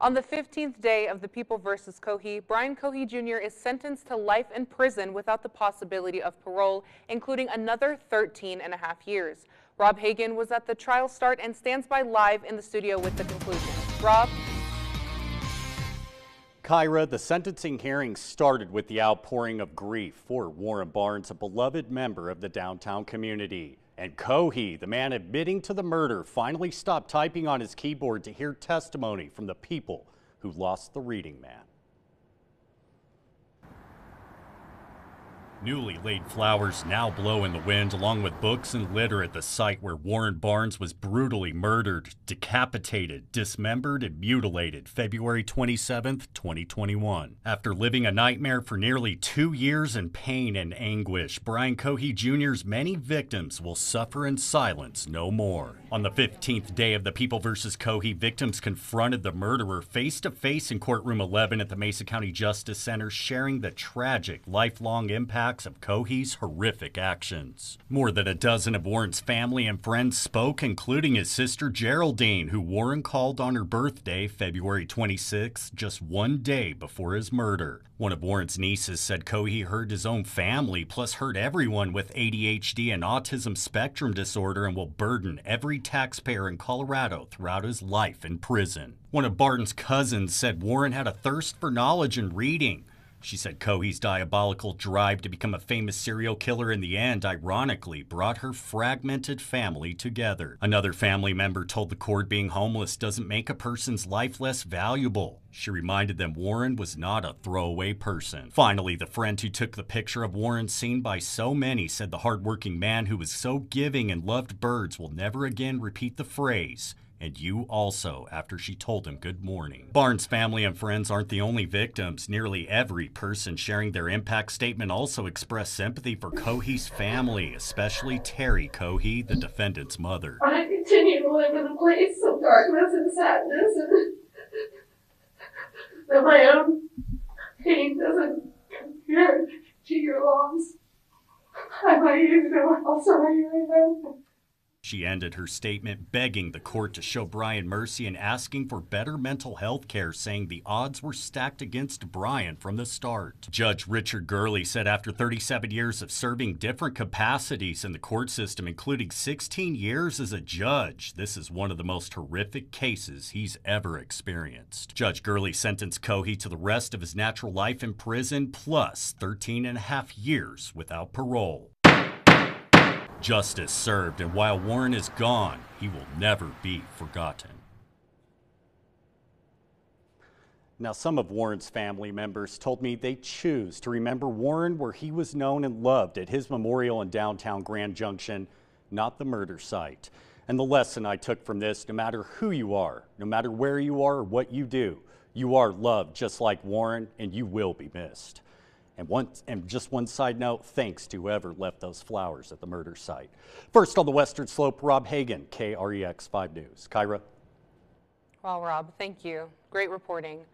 On the 15th day of the People versus Cohee, Brian Cohee Jr. is sentenced to life in prison without the possibility of parole, including another 13.5 years. Rob Hagan was at the trial start and stands by live in the studio with the conclusion. Rob? Kyra, the sentencing hearing started with the outpouring of grief for Warren Barnes, a beloved member of the downtown community. And Cohee, the man admitting to the murder, finally stopped typing on his keyboard to hear testimony from the people who lost the reading man. Newly laid flowers now blow in the wind, along with books and litter at the site where Warren Barnes was brutally murdered, decapitated, dismembered, and mutilated February 27, 2021. After living a nightmare for nearly 2 years in pain and anguish, Brian Cohee Jr.'s many victims will suffer in silence no more. On the 15th day of the People versus Cohee, victims confronted the murderer face-to-face in courtroom 11 at the Mesa County Justice Center, sharing the tragic, lifelong impact of Cohee's horrific actions. More than a dozen of Warren's family and friends spoke, including his sister Geraldine, who Warren called on her birthday, February 26, just 1 day before his murder. One of Warren's nieces said Cohee hurt his own family, plus hurt everyone with ADHD and autism spectrum disorder, and will burden every taxpayer in Colorado throughout his life in prison. One of Barton's cousins said Warren had a thirst for knowledge and reading. She said Cohee's diabolical drive to become a famous serial killer in the end, ironically, brought her fragmented family together. Another family member told the court being homeless doesn't make a person's life less valuable. She reminded them Warren was not a throwaway person. Finally, the friend who took the picture of Warren seen by so many said the hardworking man who was so giving and loved birds will never again repeat the phrase, "And you also," after she told him good morning. Barnes' family and friends aren't the only victims. Nearly every person sharing their impact statement also expressed sympathy for Cohee's family, especially Terry Cohee, the defendant's mother. I continue to live in a place of darkness and sadness, and that my own pain doesn't compare to your loss. I want you to know how sorry I am. She ended her statement begging the court to show Brian mercy and asking for better mental health care, saying the odds were stacked against Brian from the start. Judge Richard Gurley said after 37 years of serving different capacities in the court system, including 16 years as a judge, this is one of the most horrific cases he's ever experienced. Judge Gurley sentenced Cohee to the rest of his natural life in prison, plus 13.5 years without parole. Justice served, and while Warren is gone, he will never be forgotten. Now, some of Warren's family members told me they choose to remember Warren where he was known and loved, at his memorial in downtown Grand Junction, not the murder site. And the lesson I took from this, no matter who you are, no matter where you are or what you do, you are loved just like Warren, and you will be missed. And just one side note, thanks to whoever left those flowers at the murder site. First on the Western Slope, Rob Hagan, KREX 5 News. Kyra. Well, Rob, thank you. Great reporting.